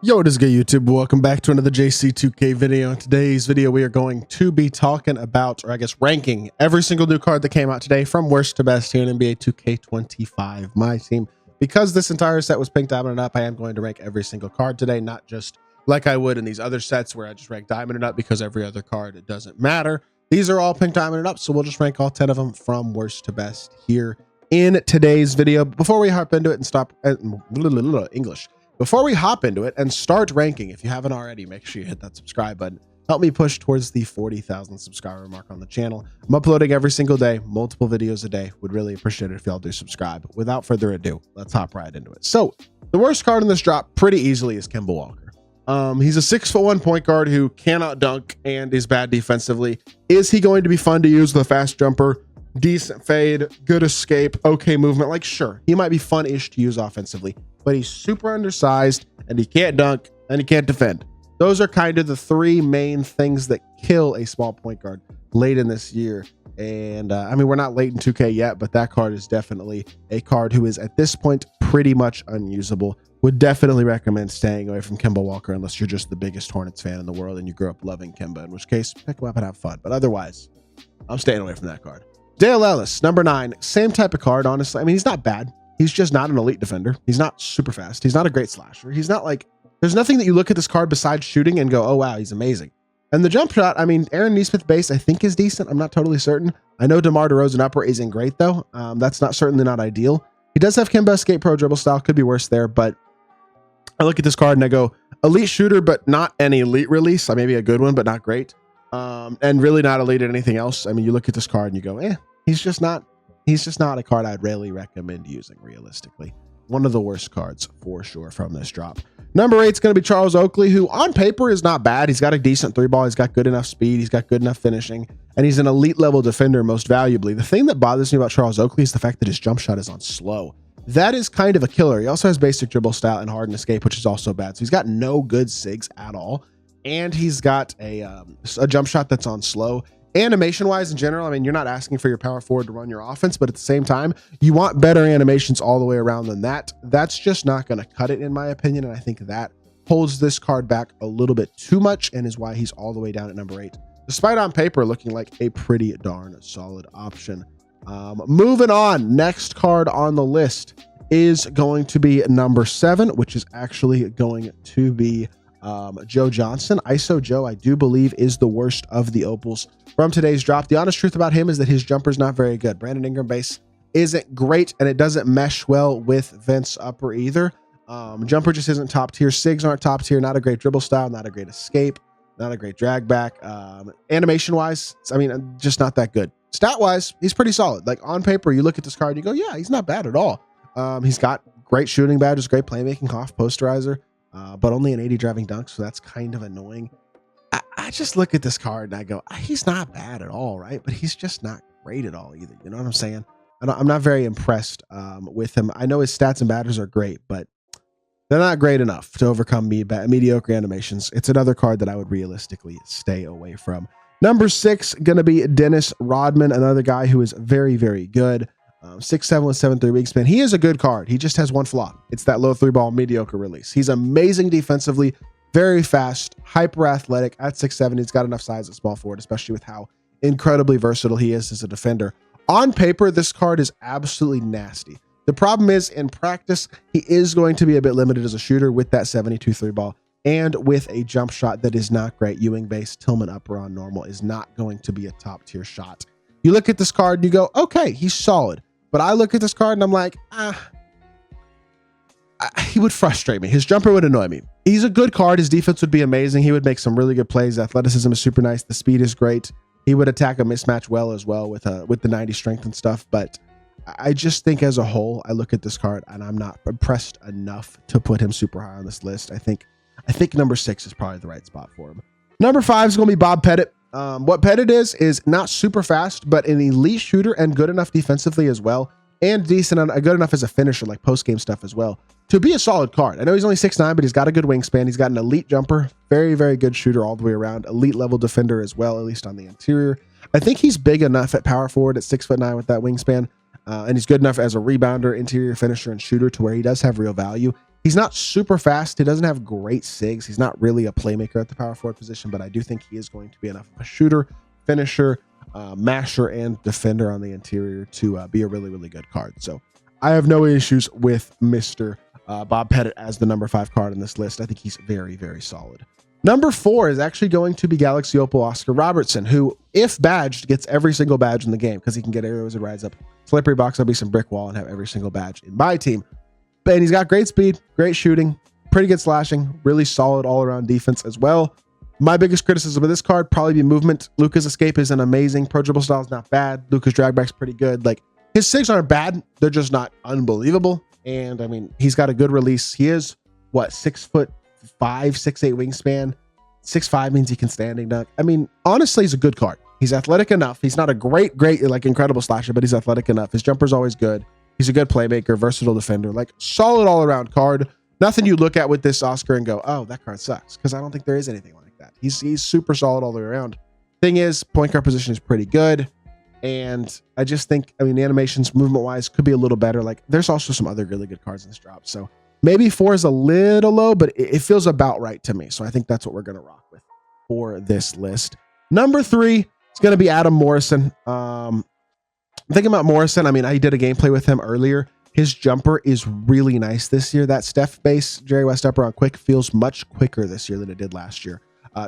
Yo, what is good, YouTube? Welcome back to another JC2K video. In today's video, we are going to be talking about, or I guess ranking, every single new card that came out today from worst to best here in NBA 2K25 MyTEAM. Because this entire set was pink, diamond, and up, I am going to rank every single card today, not just like I would in these other sets where I just rank diamond and up because every other card, it doesn't matter. These are all pink, diamond, and up, so we'll just rank all 10 of them from worst to best here in today's video. Before we hop into it and stop English. Before we hop into it and start ranking, if you haven't already, make sure you hit that subscribe button. Help me push towards the 40,000 subscriber mark on the channel. I'm uploading every single day, multiple videos a day. Would really appreciate it if y'all do subscribe. Without further ado, let's hop right into it. So the worst card in this drop pretty easily is Kemba Walker. He's a 6'1" point guard who cannot dunk and is bad defensively. Is he going to be fun to use with a fast jumper? Decent fade, good escape, okay movement. Like, sure, he might be fun-ish to use offensively, but he's super undersized and he can't dunk and he can't defend. Those are kind of the three main things that kill a small point guard late in this year. And I mean, we're not late in 2K yet, but that card is definitely a card who is at this point pretty much unusable. Would definitely recommend staying away from Kemba Walker unless you're just the biggest Hornets fan in the world and you grew up loving Kemba, in which case pick him up and have fun. But otherwise, I'm staying away from that card. Dale Ellis, number 9, same type of card, honestly. I mean, he's not bad. He's just not an elite defender. He's not super fast. He's not a great slasher. He's not like, there's nothing that you look at this card besides shooting and go, oh, wow, he's amazing. And the jump shot, I mean, Aaron Nesmith base, I think is decent. I'm not totally certain. I know DeMar DeRozan upper isn't great though. That's certainly not ideal. He does have Kemba escape pro dribble style. Could be worse there, but I look at this card and I go, elite shooter, but not an elite release. Maybe a good one, but not great. And really not elite at anything else. I mean, you look at this card and you go, he's just not a card I'd really recommend using realistically. One of the worst cards for sure from this drop. Number 8 is going to be Charles Oakley, who on paper is not bad. He's got a decent 3-ball. He's got good enough speed. He's got good enough finishing, and he's an elite level defender most valuably. The thing that bothers me about Charles Oakley is the fact that his jump shot is on slow. That is kind of a killer. He also has basic dribble style and hardened escape, which is also bad. So he's got no good sigs at all. And he's got a jump shot that's on slow. Animation wise in general, I mean, you're not asking for your power forward to run your offense, but at the same time, you want better animations all the way around than that. That's just not going to cut it in my opinion. And I think that holds this card back a little bit too much and is why he's all the way down at number 8, despite on paper looking like a pretty darn solid option. Moving on, next card on the list is going to be number 7, which is actually going to be Joe Johnson. ISO Joe, I do believe, is the worst of the opals from today's drop. The honest truth about him is that his jumper's not very good. Brandon Ingram base isn't great, and it doesn't mesh well with Vince upper either. Jumper just isn't top tier. Sigs aren't top tier. Not a great dribble style. Not a great escape. Not a great drag back. Animation wise, I mean, just not that good. Stat wise, he's pretty solid. Like on paper, you look at this card, and you go, yeah, he's not bad at all. He's got great shooting badges, great playmaking, off posterizer. But only an 80 driving dunk, so that's kind of annoying. I just look at this card and I go, he's not bad at all, right? But he's just not great at all either. You know what I'm saying? I'm not very impressed with him. I know his stats and badges are great, but they're not great enough to overcome mediocre animations. It's another card that I would realistically stay away from. Number 6, going to be Dennis Rodman, another guy who is very, very good. 6'7" with 7'3" wingspan. He is a good card. He just has one flaw. It's that low 3-ball mediocre release. He's amazing defensively, very fast, hyper athletic. At 6'7", he's got enough size at small forward, especially with how incredibly versatile he is as a defender. On paper, this card is absolutely nasty. The problem is in practice, he is going to be a bit limited as a shooter with that 72 3-ball and with a jump shot that is not great. Ewing base, Tillman upper on normal is not going to be a top tier shot. You look at this card and you go, okay, he's solid. But I look at this card and I'm like, he would frustrate me. His jumper would annoy me. He's a good card. His defense would be amazing. He would make some really good plays. Athleticism is super nice. The speed is great. He would attack a mismatch well as well with the 90 strength and stuff. But I just think as a whole, I look at this card and I'm not impressed enough to put him super high on this list. I think number 6 is probably the right spot for him. Number 5 is going to be Bob Pettitt. What Pettitt is not super fast, but an elite shooter and good enough defensively as well, and decent, good enough as a finisher, like post-game stuff as well, to be a solid card. I know he's only 6'9", but he's got a good wingspan. He's got an elite jumper, very, very good shooter all the way around, elite level defender as well, at least on the interior. I think he's big enough at power forward at 6'9" with that wingspan, and he's good enough as a rebounder, interior finisher, and shooter to where he does have real value. He's not super fast. He doesn't have great SIGs. He's not really a playmaker at the power forward position, but I do think he is going to be enough of a shooter, finisher, masher, and defender on the interior to be a really, really good card. So I have no issues with Mr. Bob Pettitt as the number 5 card on this list. I think he's very, very solid. Number 4 is actually going to be Galaxy Opal Oscar Robertson, who, if badged, gets every single badge in the game because he can get arrows and rides up slippery box, there'll be some brick wall, and have every single badge in my team. And he's got great speed, great shooting, pretty good slashing, really solid all-around defense as well. My biggest criticism of this card probably be movement. Luka's escape is an amazing. Pro dribble style is not bad. Luka's drag back's pretty good. Like, his SIGs aren't bad. They're just not unbelievable. And I mean, he's got a good release. He is what, 6'5", 6'8" wingspan. 6'5" means he can standing dunk. I mean, honestly, he's a good card. He's athletic enough. He's not a great, like incredible slasher, but he's athletic enough. His jumper's always good. He's a good playmaker, versatile defender, like solid all around card. Nothing you look at with this Oscar and go, oh, that card sucks. Because I don't think there is anything like that. He's super solid all the way around. Thing is, point guard position is pretty good. And I just think, I mean, the animations movement wise could be a little better. Like, there's also some other really good cards in this drop. So maybe 4 is a little low, but it feels about right to me. So I think that's what we're going to rock with for this list. Number 3 is going to be Adam Morrison. Thinking about Morrison, I mean, I did a gameplay with him earlier. His jumper is really nice this year. That Steph base, Jerry West upper on quick feels much quicker this year than it did last year.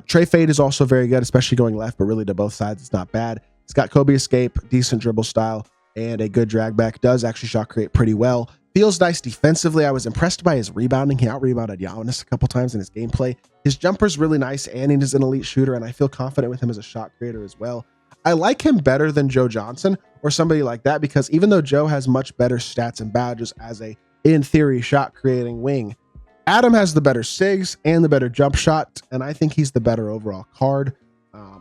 Trey fade is also very good, especially going left, but really to both sides, it's not bad. He's got Kobe escape, decent dribble style, and a good drag back. Does actually shot create pretty well. Feels nice defensively. I was impressed by his rebounding. He out-rebounded Giannis a couple times in his gameplay. His jumper's really nice, and he is an elite shooter, and I feel confident with him as a shot creator as well. I like him better than Joe Johnson or somebody like that, because even though Joe has much better stats and badges as a, in theory, shot creating wing, Adam has the better SIGs and the better jump shot, and I think he's the better overall card.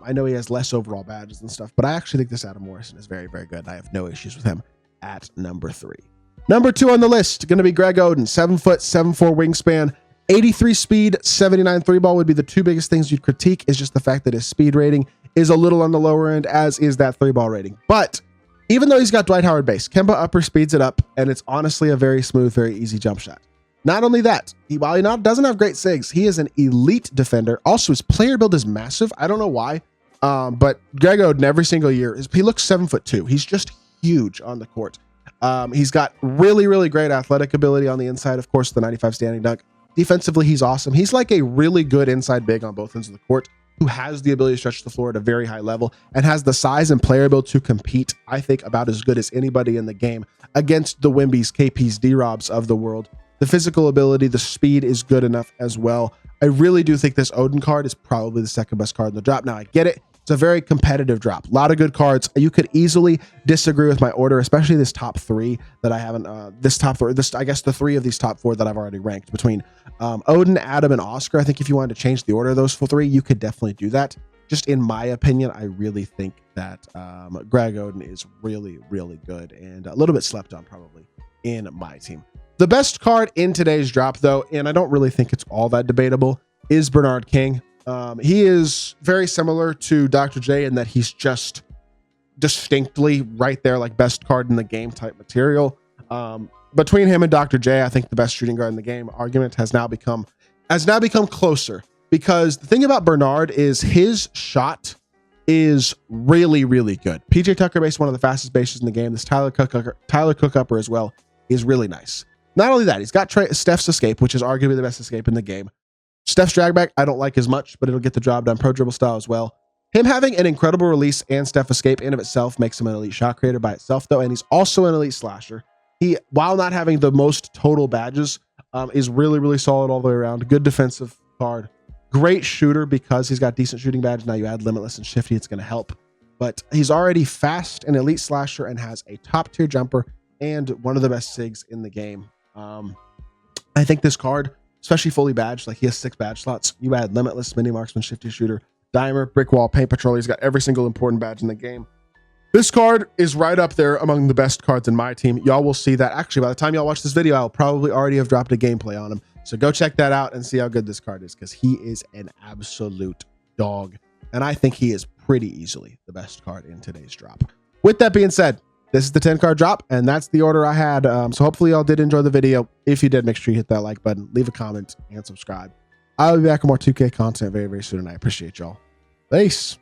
I know he has less overall badges and stuff, but I actually think this Adam Morrison is very, very good, and I have no issues with him at number 3. Number 2 on the list, going to be Greg Oden, 7 foot, 7'4" wingspan, 83 speed, 79 3 ball would be the 2 biggest things you'd critique, is just the fact that his speed rating is a little on the lower end, as is that 3 ball rating. But even though he's got Dwight Howard base, Kemba upper speeds it up, and it's honestly a very smooth, very easy jump shot. Not only that, while he doesn't have great SIGs, he is an elite defender. Also, his player build is massive. I don't know why, but Greg Oden every single year, he looks 7'2". He's just huge on the court. He's got really, really great athletic ability on the inside. Of course, the 95 standing dunk. Defensively, he's awesome. He's like a really good inside big on both ends of the court, who has the ability to stretch the floor at a very high level and has the size and player build to compete, I think, about as good as anybody in the game against the Wimbies, KPs, D-Robs of the world. The physical ability, the speed is good enough as well. I really do think this Oden card is probably the second best card in the drop. Now, I get it. It's a very competitive drop. A lot of good cards. You could easily disagree with my order, especially this top 3 that I haven't, I guess the 3 of these top 4 that I've already ranked between Oden, Adam, and Oscar. I think if you wanted to change the order of those 3, you could definitely do that. Just in my opinion, I really think that Greg Oden is really, really good and a little bit slept on probably in my team. The best card in today's drop, though, and I don't really think it's all that debatable, is Bernard King. He is very similar to Dr. J in that he's just distinctly right there, like best card in the game type material. Between him and Dr. J, I think the best shooting guard in the game argument has now become closer, because the thing about Bernard is his shot is really, really good. PJ Tucker base, one of the fastest bases in the game. This Tyler Cook upper as well is really nice. Not only that, he's got Steph's escape, which is arguably the best escape in the game. Steph's drag back, I don't like as much, but it'll get the job done. Pro dribble style as well. Him having an incredible release and Steph escape in of itself makes him an elite shot creator by itself, though, and he's also an elite slasher. He, while not having the most total badges, is really, really solid all the way around. Good defensive card. Great shooter because he's got decent shooting badges. Now you add Limitless and Shifty, it's going to help. But he's already fast, an elite slasher, and has a top-tier jumper and one of the best SIGs in the game. I think this card, especially fully badged, like he has 6 badge slots. You add Limitless, Mini Marksman, Shifty Shooter, Dimer, Brick Wall, Paint Patrol. He's got every single important badge in the game. This card is right up there among the best cards in my team. Y'all will see that. Actually, by the time y'all watch this video, I'll probably already have dropped a gameplay on him. So go check that out and see how good this card is, because he is an absolute dog. And I think he is pretty easily the best card in today's drop. With that being said, this is the 10 card drop, and that's the order I had. So hopefully y'all did enjoy the video. If you did, make sure you hit that like button, leave a comment, and subscribe. I'll be back with more 2K content very, very soon, and I appreciate y'all. Peace.